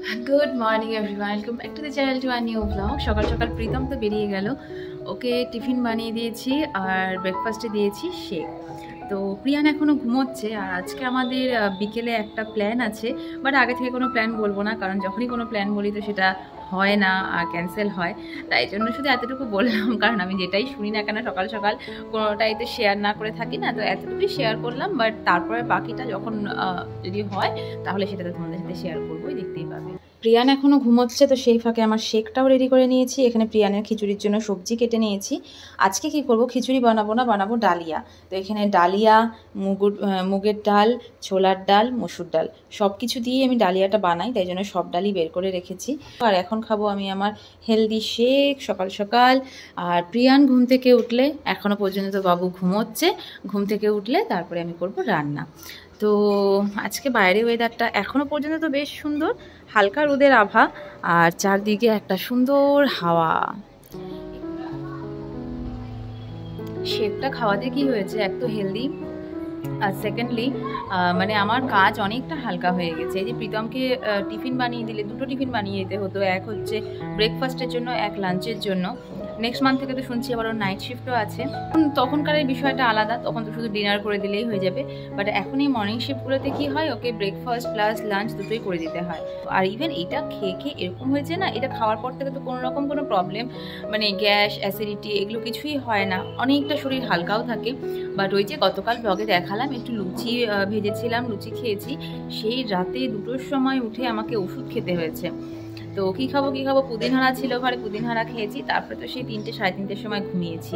Good morning everyone, welcome back to the channel to our new blog. সকাল সকাল প্রীতম তো বেরিয়ে গেল, ওকে টিফিন বানিয়ে দিয়েছি আর ব্রেকফাস্টে দিয়েছি শেক। তো প্রিয়ান এখনও ঘুমোচ্ছে। আর আজকে আমাদের বিকেলে একটা প্ল্যান আছে, বাট আগে থেকে কোনো প্ল্যান বলবো না, কারণ যখনই কোনো প্ল্যান বলি তো সেটা হয় না আর ক্যান্সেল হয়। তাই জন্য শুধু এতটুকু বললাম, কারণ আমি যেটাই শুনি না কেন সকাল সকাল কোনোটাই তো শেয়ার না করে থাকি না, তো এতটুকুই শেয়ার করলাম। বাট তারপরে বাকিটা যখন যদি হয় তাহলে সেটা তো তোমাদের সাথে শেয়ার করবোই, দেখতেই পাবে। প্রিয়ান এখনও ঘুমোচ্ছে, তো সেই ফাঁকে আমার শেকটাও রেডি করে নিয়েছি। এখানে প্রিয়ানের খিচুড়ির জন্য সবজি কেটে নিয়েছি। আজকে কি করব, খিচুড়ি বানাবো না, বানাবো ডালিয়া। তো এখানে ডালিয়া, মুগের ডাল, ছোলার ডাল, মসুর ডাল সব কিছু দিয়ে আমি ডালিয়াটা বানাই, তাই জন্য সব ডালই বের করে রেখেছি। আর এখন খাবো আমি আমার হেলদি শেক সকাল সকাল। আর প্রিয়ান ঘুম থেকে উঠলে, এখনও পর্যন্ত তো বাবু ঘুমোচ্ছে, ঘুম থেকে উঠলে তারপরে আমি করব রান্না। তো আজকে বাইরে ওয়েদারটা এখনও পর্যন্ত তো বেশ সুন্দর, হালকা রোদের আভা আর চারদিকে একটা সুন্দর হাওয়া। শেকটা খাওয়াতে কি হয়েছে, এক তো হেলদি, আর সেকেন্ডলি মানে আমার কাজ অনেকটা হালকা হয়ে গেছে। এই যে প্রীতমকে টিফিন বানিয়ে দিলে, দুটো টিফিন বানিয়ে দিতে হতো, এক হচ্ছে ব্রেকফাস্টের জন্য, এক লাঞ্চের জন্য। নেক্সট মান্থ থেকে তো শুনছি আবার নাইট শিফটও আছে। তখনকার এই বিষয়টা আলাদা, তখন তো শুধু ডিনার করে দিলেই হয়ে যাবে। বাট এখন এই মর্নিং শিফটগুলোতে কী হয়, ওকে ব্রেকফাস্ট প্লাস লাঞ্চ দুটোই করে দিতে হয়। আর ইভেন এটা খেয়ে খেয়ে এরকম হয়েছে না, এটা খাওয়ার পর থেকে তো কোনো রকম কোনো প্রবলেম, মানে গ্যাস, অ্যাসিডিটি এগুলো কিছুই হয় না, অনেকটা শরীর হালকাও থাকে। বাট ওই যে গতকাল ব্লগে দেখালাম, একটু লুচি ভেজেছিলাম, লুচি খেয়েছি, সেই রাতে 2টোর সময় উঠে আমাকে ওষুধ খেতে হয়েছে। তো কী খাবো পুদিনহারা ছিল ঘরে, পুদিনহারা খেয়েছি, তারপরে তো সেই 3টে সাড়ে 3টের সময় ঘুমিয়েছি।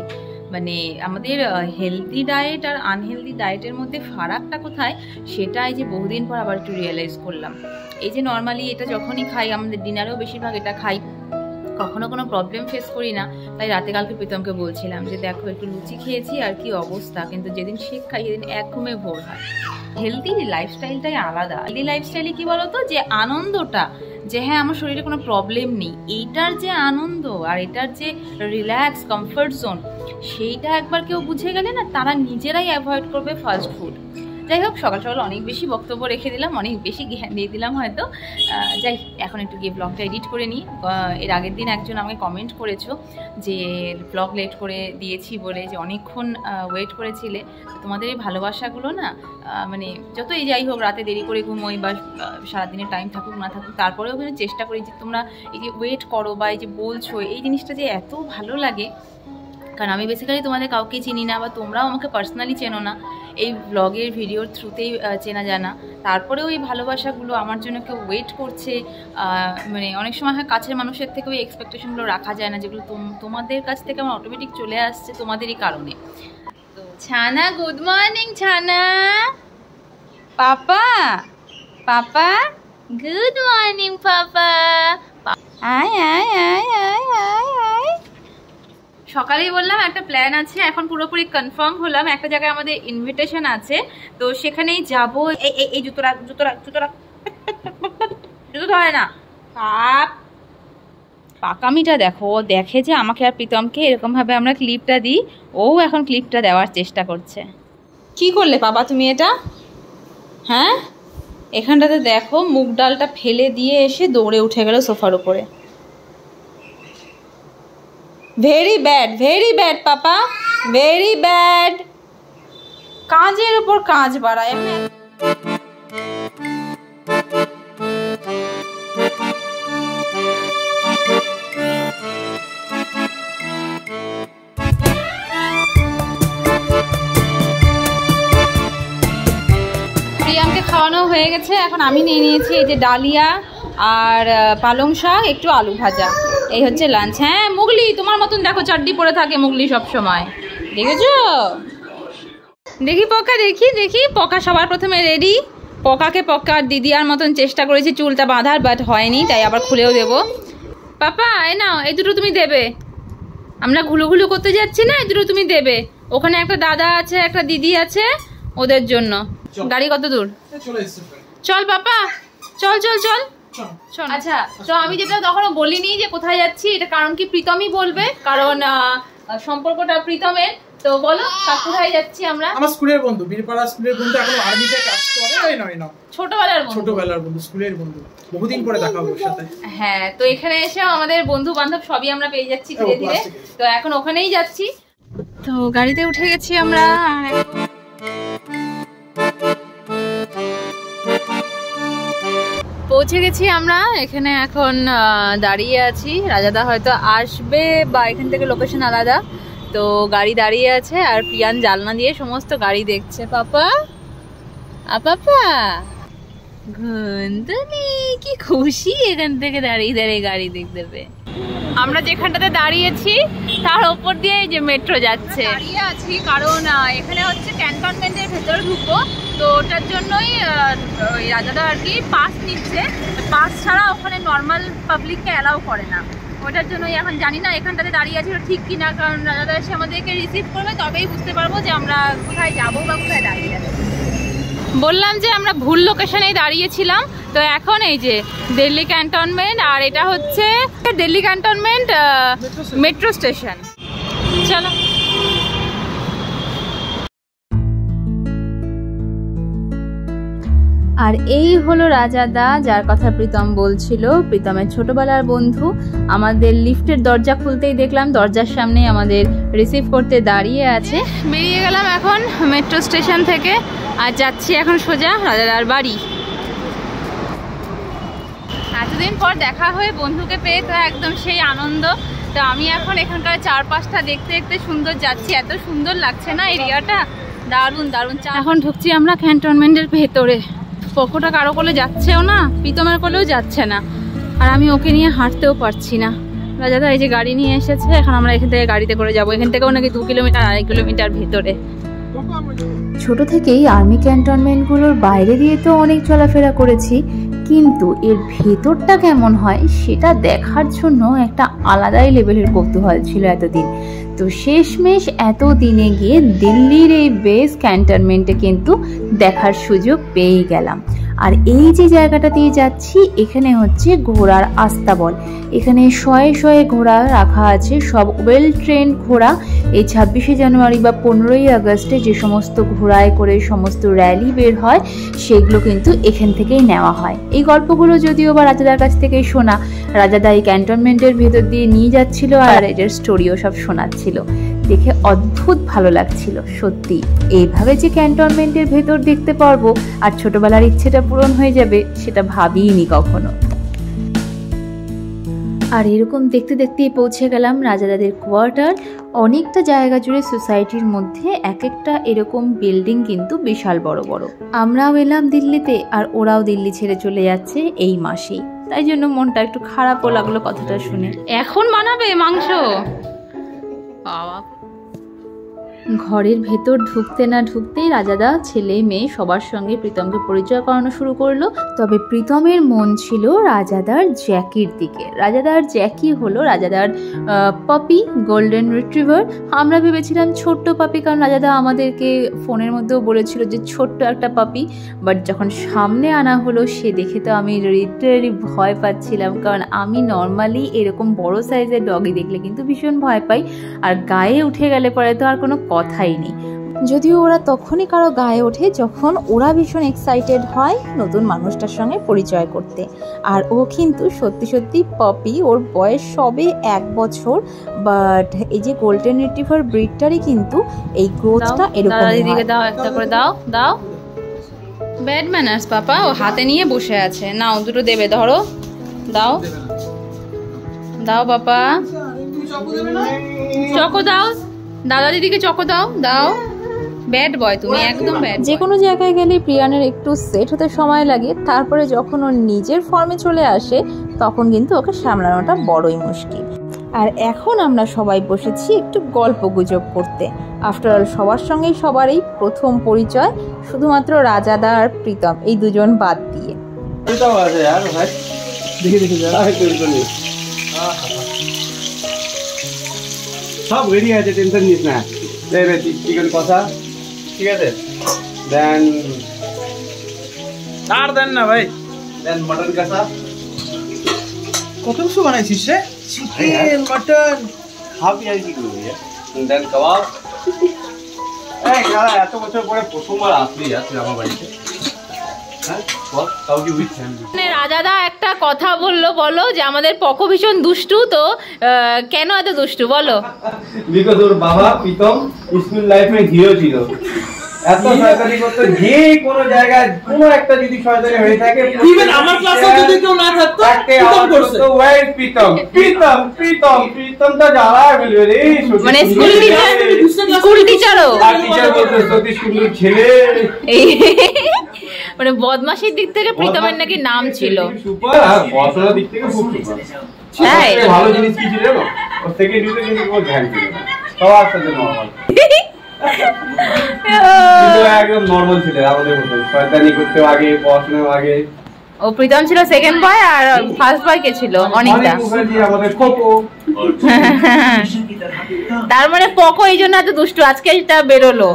মানে আমাদের হেলদি ডায়েট আর আনহেলদি ডায়েটের মধ্যে ফারাকটা কোথায়, সেটা এই যে বহুদিন পর আবার একটু রিয়েলাইজ করলাম। এই যে নর্মালি এটা যখনই খাই, আমাদের ডিনারেও বেশিরভাগ এটা খাই, কখনো কোনো প্রবলেম ফেস করি না। তাই রাতে কালকে প্রীতমকে বলছিলাম যে দেখো একটু লুচি খেয়েছি আর কি অবস্থা, কিন্তু যেদিন শেক খাই সেদিন এক ঘুমে ভোর হয়। হেলদি লাইফস্টাইলটাই আলাদা। হেলদি লাইফস্টাইলে কি বলতো, যে আনন্দটা, যে হ্যাঁ আমার শরীরে কোনো প্রবলেম নেই, এইটার যে আনন্দ আর এটার যে রিল্যাক্স কমফর্ট জোন, সেইটা একবার কেউ বুঝে গেলে না, তারা নিজেরাই অ্যাভয়েড করবে ফাস্ট ফুড। যাই হোক, সকাল সকাল অনেক বেশি বক্তব্য রেখে দিলাম, অনেক বেশি জ্ঞান দিয়ে দিলাম হয়তো। যাই, এখন একটু গিয়ে ব্লগটা এডিট করে নিই। এর আগের দিন একজন আমাকে কমেন্ট করেছো যে ব্লগ লেট করে দিয়েছি বলে, যে অনেকক্ষণ ওয়েট করেছিলে। তোমাদের এই ভালোবাসাগুলো না, মানে যতই যাই হোক, রাতে দেরি করে ঘুমোই বা সারাদিনের টাইম থাকুক না থাকুক, তারপরেও কিন্তু চেষ্টা করি যে তোমরা এই যে ওয়েট করো বা এই যে বলছো, এই জিনিসটা যে এত ভালো লাগে। কারণ আমি বেসিক্যালি তোমাদের কাউকে চিনি না, বা তোমরাও আমাকে পার্সোনালি চেনো না, এই ব্লগের ভিডিওর থ্রুতেই চেনা জানা। তারপরেও এই ভালোবাসাগুলো আমার জন্য কেউ ওয়েট করছে, মানে অনেক সময় হয় কাছের মানুষের থেকে ওই এক্সপেকটেশনগুলো রাখা যায় না, যেগুলো তোমাদের কাছ থেকে আমার অটোমেটিক চলে আসছে তোমাদেরই কারণে। তো ছানা, গুড মর্নিং ছানা। পাপা, পাপা, গুড মর্নিং পাপা। আয় আয় আয় আয় আয় আয়। সকালেই বললাম একটা প্ল্যান আছে, এখন পুরোপুরি কনফার্ম হলাম। একটা জায়গায় আমাদের ইনভিটেশন আছে, তো সেখানেই যাবো। এই জুতোরা জুতোরা জুতোরা জুতো ধরে না, পাকামিটা দেখো, দেখে যে আমাকে আর প্রীতমকে এরকমভাবে আমরা ক্লিপটা দিই, ও এখন ক্লিপটা দেওয়ার চেষ্টা করছে। কি করলে বাবা তুমি এটা? হ্যাঁ, এখানটাতে দেখো মুগ ডালটা ফেলে দিয়ে এসে দৌড়ে উঠে গেল সোফার উপরে। ভেরি ব্যাড পাপা, ভেরি ব্যাড। কাজের উপর কাজ বাড়ায়। প্রিয়ামকে খাওয়ানো হয়ে গেছে, এখন আমি নিয়ে নিয়েছি এই যে ডালিয়া আর পালং শাক, একটু আলু ভাজা, এই হচ্ছে লাঞ্চ। হ্যাঁ মুগলি, তোমার মতন দেখো চাড্ডি পরে থাকে মুগলি সব সময়, দেখেছো? দেখি পকা, দেখি দেখি পকা সবার প্রথমে রেডি। পকাকে পকার দিদিয়ার মতন চেষ্টা করেছি চুলটা বাঁধার, বাট হয়নি, তাই আবার খুলেও দেবো। পাপা এ নাও, এই দুটো তুমি দেবে, আমরা ঘুলুঘুলু করতে যাচ্ছি না, এই দুটো তুমি দেবে। ওখানে একটা দাদা আছে, একটা দিদি আছে, ওদের জন্য। গাড়ি কত দূর? চল পাপা, চল চল চল চল। আচ্ছা, তো আমি যেটা তখনও বলিনি যে কোথায় যাচ্ছি, এটা কারণ কি প্রীতমই বলবে, কারণ সম্পর্কটা প্রীতমের, তো বলো কোথায় যাচ্ছি আমরা? আমার স্কুলের বন্ধু, বীরপাড়া স্কুলের বন্ধু, এখন আর্মিতে কাজ করে। ওই নয় না, ছোটবেলার বন্ধু, স্কুলের বন্ধু, বহুদিন পরে দেখা হবে ওর সাথে। হ্যাঁ, তো এখানে এসেও আমাদের বন্ধু বান্ধব সবই আমরা পেয়ে যাচ্ছি ধীরে ধীরে। তো এখন ওখানেই যাচ্ছি। তো গাড়িতে উঠে গেছি আমরা। পৌঁছে গেছি আমরা এখানে, এখন দাঁড়িয়ে আছি। রাজাদা হয়তো আসবে বা এখান থেকে লোকেশন আলাদা, তো গাড়ি দাঁড়িয়ে আছে আর প্রিয়ান জানলা দিয়ে সমস্ত গাড়ি দেখছে। পাপা পাপা ঘুন্তনি কি খুশি এখান থেকে দাঁড়িয়ে দাঁড়িয়ে গাড়ি দেখতে পেয়ে। আমরা যেখানটাতে দাঁড়িয়েছি তার ওপর দিয়ে যে মেট্রো যাচ্ছে। দাঁড়িয়ে আছি কারণ এখানে হচ্ছে ক্যান্টনমেন্টের ভেতরে ঢুকবো, তো ওটার জন্যই রাজাদা আর কি পাস নিচ্ছে। পাস ছাড়া ওখানে নর্মাল পাবলিককে অ্যালাউ করে না, ওটার জন্যই এখন জানি না এখানটাতে দাঁড়িয়ে আছি ঠিক কিনা, কারণ রাজাদা এসে আমাদেরকে রিসিভ করবে, তবেই বুঝতে পারবো যে আমরা কোথায় যাবো বা কোথায় দাঁড়িয়ে যাবো। বললাম যে আমরা ভুল লোকেশনেই দাঁড়িয়েছিলাম। তো এখন এই যে দিল্লি ক্যান্টনমেন্ট, আর এটা হচ্ছে দিল্লি ক্যান্টনমেন্ট মেট্রো স্টেশন। চলো। আর এই হলো রাজাদা, যার কথা প্রীতম বলছিল, প্রীতমের ছোটবেলার বন্ধু। আমাদের লিফটের দরজা খুলতেই দেখলাম দরজার সামনে আমাদের রিসিভ করতে দাঁড়িয়ে আছে। বেরিয়ে গেলাম এখন মেট্রো স্টেশন থেকে, আর যাচ্ছি এখন সোজা রাজাদার বাড়ি। এতদিন পর দেখা হয়ে বন্ধুকে পেয়ে তো একদম সেই আনন্দ। তো আমি এখন এখানকার চারপাশটা দেখতে দেখতে সুন্দর যাচ্ছি, এত সুন্দর লাগছে না এরিয়াটা, দারুণ দারুণ। এখন ঢুকছি আমরা ক্যান্টনমেন্টের ভেতরে। পকোটা কারো কোলে যাচ্ছেও না, প্রীতমের কোলেও যাচ্ছে না, আর আমি ওকে নিয়ে হাঁটতেও পারছি না। রাজাদা এই যে গাড়ি নিয়ে এসেছে, এখন আমরা এখান থেকে গাড়িতে করে যাবো। এখান থেকেও নাকি 2 কিলোমিটার 2.5 কিলোমিটার ভেতরে। ছোট থেকেই আর্মি ক্যান্টনমেন্টগুলোর বাইরে দিয়ে তো অনেক চলাফেরা করেছি, কিন্তু এর ভেতরটা কেমন হয় সেটা দেখার জন্য একটা আলাদাই লেভেলের কৌতূহল ছিল এতদিন। তো শেষমেশ এত দিনে গিয়ে দিল্লির এই বেস ক্যান্টনমেন্টে কিন্তু দেখার সুযোগ পেয়ে গেলাম। আর এই যে জায়গাটা দিয়ে যাচ্ছি, এখানে হচ্ছে ঘোড়ার আস্তাবল। এখানে শয়ে শয়ে ঘোড়া রাখা আছে, সব ওয়েল ট্রেন্ড ঘোড়া। এই 26শে জানুয়ারি বা 15ই আগস্টে যে সমস্ত ঘোড়ায় করে সমস্ত র্যালি বের হয়, সেগুলো কিন্তু এখান থেকেই নেওয়া হয়। এই গল্পগুলো যদিও বা রাজাদার কাছ থেকেই শোনা। রাজাদা এই ক্যান্টনমেন্টের ভেতর দিয়ে নিয়ে যাচ্ছিল আর এটার স্টোরিও সব শোনাচ্ছিল। দেখে অদ্ভুত ভালো লাগছিল সত্যি। এইভাবে যে ক্যান্টনমেন্টের ভেতর দেখতে পারবো আর ছোটবেলার ইচ্ছেটা পূরণ হয়ে যাবে, সেটা ভাবিনি কখনো। আর এরকম দেখতে দেখতেই পৌঁছে গেলাম রাজাদাদের কোয়ার্টার। অনেকটা জায়গা জুড়ে সোসাইটির মধ্যে এক একটা এরকম বিল্ডিং কিন্তু বিশাল বড় বড়। আমরাও এলাম দিল্লিতে, আর ওরাও দিল্লি ছেড়ে চলে যাচ্ছে এই মাসেই, তাই জন্য মনটা একটু খারাপও লাগলো কথাটা শুনে। এখন বানাবে মাংস। বাবা, ঘরের ভেতর ঢুকতে না ঢুকতেই রাজাদা ছেলে মেয়ে সবার সঙ্গে প্রীতমকে পরিচয় করানো শুরু করলো। তবে প্রীতমের মন ছিল রাজাদার জ্যাকির দিকে। রাজাদার জ্যাকি হলো রাজাদার পাপি, গোল্ডেন রিট্রিভার। আমরা ভেবেছিলাম ছোট্ট পাপি, কারণ রাজাদা আমাদেরকে ফোনের মধ্যেও বলেছিল যে ছোট্ট একটা পাপি। বাট যখন সামনে আনা হলো, সে দেখে তো আমি লিটারালি ভয় পাচ্ছিলাম, কারণ আমি নর্মালি এরকম বড় সাইজের ডগি দেখলে কিন্তু ভীষণ ভয় পাই, আর গায়ে উঠে গেলে পরে তো আর কোনো কথাই নেই। যদিও ওরা তখনই কারো গায়ে ওঠে যখন ওরা ভীষণ এক্সাইটেড হয় নতুন মানুষটার সঙ্গে পরিচয় করতে। আর ও কিন্তু সত্যি সত্যি পপি, ওর বয়স সবে 1 বছর। বাট এই যে গোল্ডেন রিট্রিভার ব্রিডটারই কিন্তু এই গ্রোথটা এরকম। দিদিকে দাও, একটা করে দাও দাও। ব্যাড ম্যানার্স পাপা, ও হাতে নিয়ে বসে আছে। নাও দুটো দেবে, ধরো, দাও দাও পাপা, চকো দাও, দাদা দিদিকে চকো দাও দাও। ব্যাড বয় তুমি, একদম ব্যাড। যে কোনো জায়গায় গেলে প্রিয়ানের একটু সেট হতে সময় লাগে, তারপরে যখন ও নিজের ফর্মে চলে আসে তখন কিন্তু ওকে সামলানোটা বড়ই মুশকিল। আর এখন আমরা সবাই বসেছি একটু গল্প গুজব করতে। আফটার অল সবার সঙ্গেই সবারই প্রথম পরিচয়, শুধুমাত্র রাজাদা আর প্রীতম এই দুজন বাদ দিয়ে। সব রেডি আছে, টেনশন নিস না। চিকেন কষা, ঠিক আছে, দেন আর দেন না ভাই, দেন মটন কষা। কত কিছু বানাইছিস রে? চিকেন, মটন, হাফ ইয়ার কি করবি, দেন কাবাব, এত বছর পরে প্রথমবার আসলি তুই আমার বাড়িতে। রাজাদা একটা কথা বলো যে আমাদের পকো ভীষণ দুষ্টু, তো কেন এত দুষ্টু বলো? বিকজ ওর বাবা প্রীতম স্কুল লাইফে হিরো ছিল, এত শয়তানি করতো, যে কোনো জায়গায় কোনো একটা যদি শয়তানি হয়ে থাকে, ইভেন আমার ক্লাসে যদি কেউ না থাকতো প্রীতম করছে, তো ওয়াই প্রীতম প্রীতম প্রীতম প্রীতমটা জ্বালা বলবে রে, মানে স্কুল টিচারও আর টিচার বলতো সতীশ কুন্ডুর ছেলে, মানে বদমাশির দিক থেকে প্রীতমের নাকি নাম ছিল সুপার, আর পড়াশোনার দিক থেকে খুব সুপার। সবথেকে ভালো জিনিস কি ছিল জানো? ওর থেকে নিতে কিন্তু কোনো ধ্যান ছিল না, সবার সাথে নরমাল, কিন্তু একদম নরমাল ছিল আমাদের মতো, শয়তানি করতে আগে, পড়াশোনার আগে। ও প্রীতম ছিল সেকেন্ড বয়, আর ফার্স্ট বয় কে ছিল? অনিতা। আমাদের কোকো। তার মানে পকো এই জন্য এত দুষ্টু, আজকে এটা বেরোলো।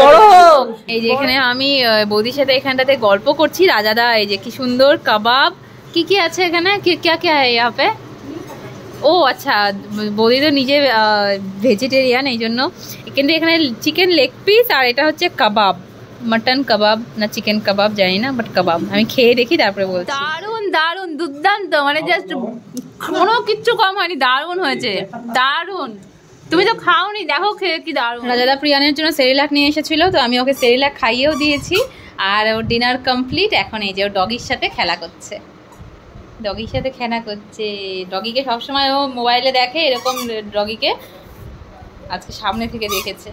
বড় হোক। এই যে এখানে আমি বৌদির সাথে এখানটাতে গল্প করছি, রাজাদা এই যে কি সুন্দর কাবাব, কি কি আছে এখানে, क्या क्या है यहाँ पे? ও আচ্ছা, বৌদি তো নিজে ভেজিটেরিয়ান, এই জন্য কিন্তু এখানে চিকেন লেগ পিস, আর এটা হচ্ছে কাবাব, মটন কাবাব না চিকেন কাবাব জানি না, বাট কাবাব আমি খেয়ে দেখি তারপরে বলছি। দারুন দারুন দুর্দান্ত, মানে জাস্ট কোনো কিচ্ছু কম হয়নি, দারুন হয়েছে, দারুন। তুমি তো খাওনি, দেখো খেয়ে কি দারুন। রাজাদা প্রিয়ানের জন্য সেরিলাক নিয়ে এসেছিল, তো আমি ওকে সেরিলাক খাইয়েও দিয়েছি, আর ওর ডিনার কমপ্লিট। এখন এই যে ও ডগির সাথে খেলা করছে, ডগির সাথে খেলা করছে। ডগিকে সবসময় ও মোবাইলে দেখে, এরকম ডগিকে আজকে সামনে থেকে দেখেছে।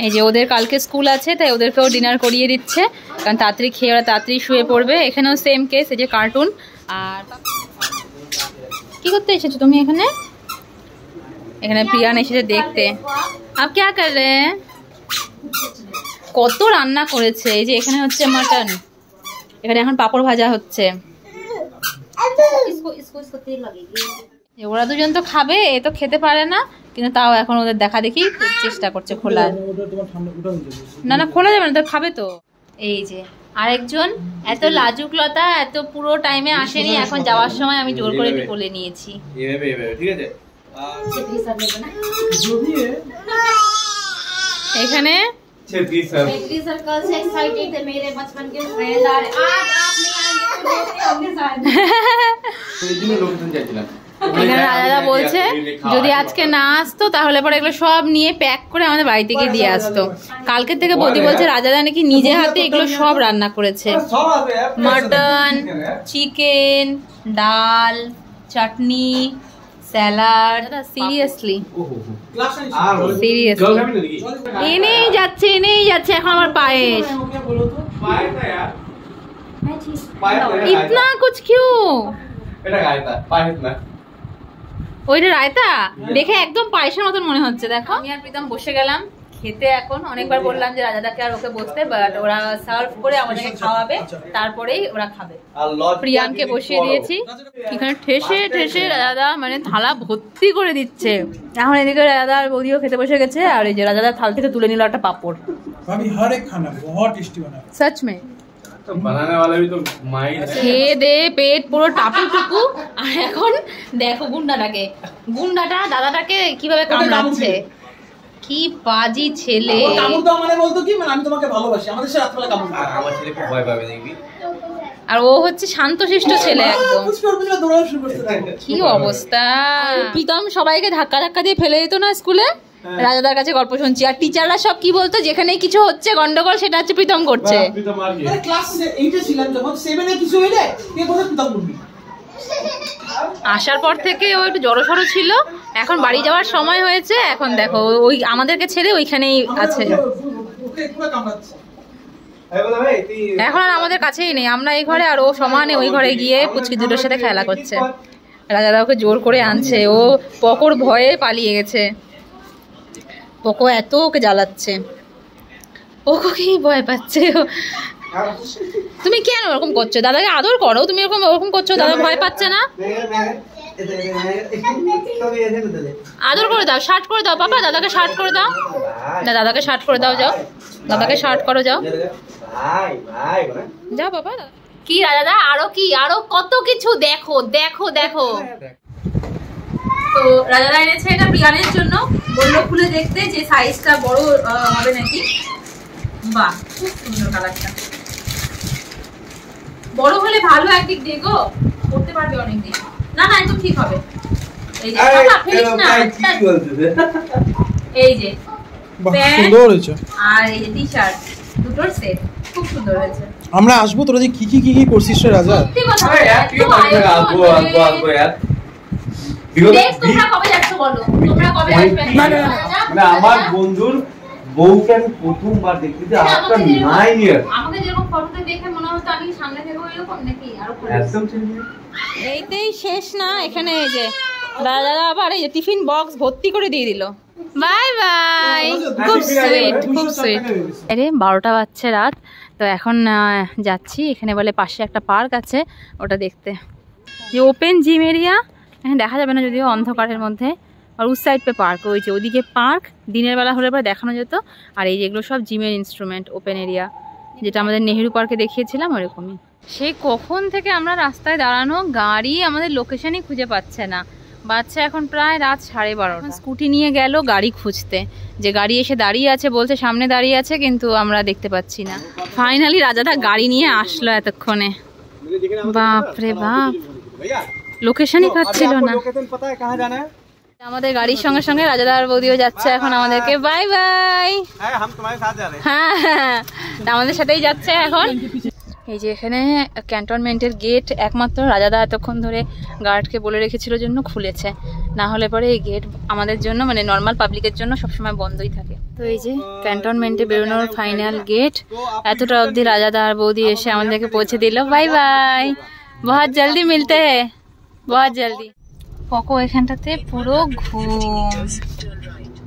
এই যে ওদের কালকে স্কুল আছে, তাই ওদেরকেও ডিনার করিয়ে দিচ্ছে, কারণ তাড়াতাড়ি খেয়ে ওরা তাড়াতাড়ি শুয়ে পড়বে। এখানেও সেম কেস, এই যে কার্টুন। আর কি করতে এসেছো তুমি এখানে? এখানে প্রিয়ান এসেছে দেখতে। আপ क्या कर रहे हैं? কত রান্না করেছে। এই যে এখানে হচ্ছে মাটন, এখানে এখন পাপড় ভাজা হচ্ছে। ওরা দুজন তো খাবে, এ তো খেতে পারে না, কিন্তু তাও এখন ওদের দেখা দেখি চেষ্টা করছে খোলার। না না খোলা যাবে না, তো খাবে তো। এই যে আরেকজন এত লাজুকলতা, এত পুরো টাইমে আসেনি, এখন যাওয়ার সময় আমি জোর করে একটু কোলে নিয়েছি। ঠিক আছে, এখানে রাজাদা বলছে যদি আজকে না আসতো তাহলে পরে এগুলো সব নিয়ে প্যাক করে আমাদের বাড়ি থেকে দিয়ে আসতো। কালকে থেকে বৌদি বলছে রাজাদা নাকি নিজে হাতে এগুলো সব রান্না করেছে, মটন, চিকেন, ডাল, চাটনি, স্যালাড। সিরিয়াসলি এনেই যাচ্ছে এখন আমার পায়েস। ইতনা কুছ কিউ? ওইটা রায়তা দেখে একদম পায়েসের মতন মনে হচ্ছে। দেখো আমি আর প্রীতম বসে গেলাম খেতে। এখন অনেকবার বললাম যে রাজাদাকে আর ওকে বসতে, বাট ওরা সার্ভ করে আমাদেরকে খাওয়াবে, তারপরেই ওরা খাবে। প্রিয়ানকে বসিয়ে দিয়েছি, এখানে ঠেসে ঠেসে রাজাদা মানে থালা ভর্তি করে দিচ্ছে। এখন এদিকে রাজাদা আর বৌদিও খেতে বসে গেছে, আর এই যে রাজাদা থাল থেকে তুলে নিল একটা পাপড়। সচ মে খেয়ে দে পেট পুরো টাপুটুকু। আর এখন দেখো গুন্ডাটা দাদাটাকে কিভাবে কামড়াচ্ছে, কি বাজি ছেলে। আর ও হচ্ছে শান্তশিষ্ট ছেলে একদম। কি অবস্থা, প্রীতম সবাইকে ধাক্কা ধাক্কা দিয়ে ফেলে দিত না স্কুলে। রাজাদার কাছে গল্প শুনছি, আর টিচাররা সব কি বলতো, যেখানে কিছু হচ্ছে গন্ডগোল সেটা হচ্ছে প্রীতম করছে। আসার পর থেকে ও একটু জড়সড় ছিল, এখন বাড়ি যাওয়ার সময় হয়েছে, এখন দেখো ওই আমাদেরকে ছেড়ে ওইখানেই আছে। এখন আর আমাদের কাছেই নেই, আমরা এই ঘরে আর ও সমানে ওই ঘরে গিয়ে পুচকি দুটোর সাথে খেলা করছে। রাজাদা ওকে জোর করে আনছে, ও পকর ভয়ে পালিয়ে গেছে। পোকো এত ওকে জ্বালাচ্ছে, পোকো কি ভয় পাচ্ছে। তুমি কেন ওরকম করছো? দাদাকে আদর করো, তুমি ওরকম করছো, দাদা ভয় পাচ্ছে না? আদর করে দাও, শার্ট করে দাও পাপা, দাদাকে শার্ট করে দাও, দাদাকে শার্ট করে দাও, যাও দাদাকে শার্ট করো, যাও যাও বাবা। কি রাজাদা আরো কি, আরো কত কিছু দেখো দেখো দেখো। তো রাজাদা এনেছে এটা প্রিয়ানের জন্য, বললো খুলে দেখতে যে সাইজটা বড় হবে নাকি। বাহ খুব সুন্দর কালারটা, বড় হলে ভালো একদিক দিয়ে গো, করতে পারবে অনেকদিন। না না একদম ঠিক হবে। এই যে ফেলিস না, এই যে সুন্দর হয়েছে, আর এই যে টি-শার্ট দুটোর সেট খুব সুন্দর হয়েছে। আমরা আসবো, তোরা যে কি করছিস রে রাজা? আমার বন্ধুর বউকে আমি প্রথমবার দেখছি যে আফটার 9 ইয়ার। আমাকে যেরকম ফটোতে দেখে মনে হতো আমি সামনে থেকে এরকম নাকি আরো একদম চেঞ্জ। এইতেই শেষ না, এখানে এই যে দাদা আবার এই যে টিফিন বক্স ভর্তি করে দিয়ে দিল। বাই বাই, খুব সুইট খুব সুইট। আরে 12টা বাজছে রাত, তো এখন যাচ্ছি, এখানে বলে পাশে একটা পার্ক আছে ওটা দেখতে, যে ওপেন জিম এরিয়া, এখানে দেখা যাবে না যদিও অন্ধকারের মধ্যে। আর উস সাইড পে পার্ক, ওই যে ওদিকে পার্ক, দিনের বেলা হলে পরে দেখানো যেত। আর এই যেগুলো সব জিমের ইনস্ট্রুমেন্ট, ওপেন এরিয়া, যেটা আমাদের নেহেরু পার্কে দেখিয়েছিলাম ওরকমই। সেই কখন থেকে আমরা রাস্তায় দাঁড়ানো, গাড়ি আমাদের লোকেশনই খুঁজে পাচ্ছে না। বাচ্চা এখন প্রায় রাত 12:30, স্কুটি নিয়ে গেল গাড়ি খুঁজতে, যে গাড়ি এসে দাঁড়িয়ে আছে, বলছে সামনে দাঁড়িয়ে আছে, কিন্তু আমরা দেখতে পাচ্ছি না। ফাইনালি রাজাদা গাড়ি নিয়ে আসলো এতক্ষণে। বাপরে বাপ, লোকেশনই পাচ্ছিল না। আমাদের গাড়ির সঙ্গে সঙ্গে রাজাদার বৌদিও যাচ্ছে এখন আমাদেরকে বাই বাই। হ্যাঁ আমাদের সাথেই যাচ্ছে এখন। এই যে এখানে ক্যান্টনমেন্টের গেট একমাত্র রাজাদা এতক্ষণ ধরে গার্ডকে বলে রেখেছিল জন্য খুলেছে, না হলে পরে এই গেট আমাদের জন্য মানে নর্মাল পাবলিকের জন্য সবসময় বন্ধই থাকে। তো এই যে ক্যান্টনমেন্টে বেরোনোর ফাইনাল গেট, এতটা অবধি রাজাদা আর বৌদি এসে আমাদেরকে পৌঁছে দিল। বাই বাই, বহুত জলদি মিলতে হে, বহুত জলদি। পকো এখানটাতে পুরো ঘুম,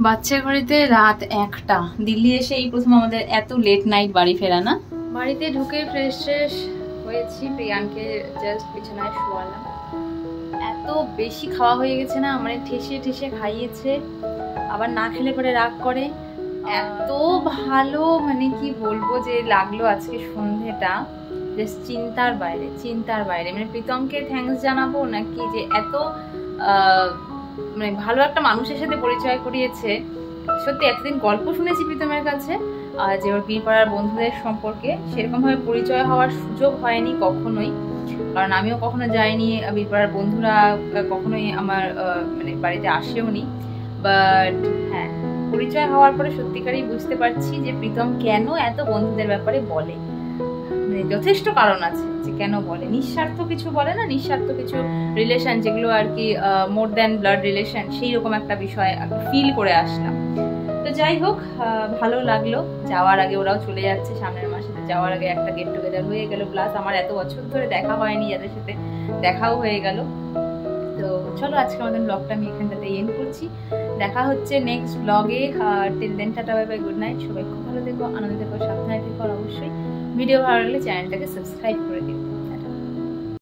বাচ্চার ঘড়িতে রাত 1টা। দিল্লি এসে এই প্রথম আমাদের এত লেট নাইট বাড়ি ফেরা না। বাড়িতে ঢুকে ফ্রেশ হয়েছি, প্রিয়ানকে জাস্ট বিছানায় শোয়ালাম। এত বেশি খাওয়া হয়ে গেছে না, মানে ঠেসে খাইয়েছে, আবার না খেলে পরে রাগ করে। এত ভালো মানে কি বলবো যে লাগলো আজকে সন্ধ্যেটা, জাস্ট চিন্তার বাইরে। মানে প্রীতমকে থ্যাঙ্কস জানাবো নাকি যে এত মানে ভালো একটা মানুষের সাথে পরিচয় করিয়েছে। সত্যি এতদিন গল্প শুনেছি প্রীতমের কাছে, যে ওর বীরপাড়ার বন্ধুদের সম্পর্কে, সেরকমভাবে পরিচয় হওয়ার সুযোগ হয়নি কখনোই, কারণ আমিও কখনো যাইনি, বীরপাড়ার বন্ধুরা কখনোই আমার মানে বাড়িতে আসেও নি। বাট হ্যাঁ, পরিচয় হওয়ার পরে সত্যিকারই বুঝতে পারছি যে প্রীতম কেন এত বন্ধুদের ব্যাপারে বলে। মানে যথেষ্ট কারণ আছে যে কেন বলে। নিঃস্বার্থ কিছু বলে না, নিঃস্বার্থ কিছু রিলেশন যেগুলো আর কি মোর দ্যান ব্লাড রিলেশন, সেই রকম একটা বিষয় ফিল করে আসলাম। তো যাই হোক, ভালো লাগলো। যাওয়ার আগে ওরাও চলে যাচ্ছে সামনের মাসে, যাওয়ার আগে একটা গেট টুগেদার হয়ে গেল, প্লাস আমার এত বছর ধরে দেখা হয়নি যাদের সাথে দেখাও হয়ে গেল। তো চলো আজকে আমাদের ব্লগটা আমি এখানটাতে এন্ড করছি। দেখা হচ্ছে নেক্সট ব্লগে। Till then tata bye bye, good night. সবাই খুব ভালো থেকো, আনন্দ থেকো, সাবধানে থেকো। আর অবশ্যই ভিডিও ভালো লাগলে চ্যানেলটাকে সাবস্ক্রাইব করে দিও।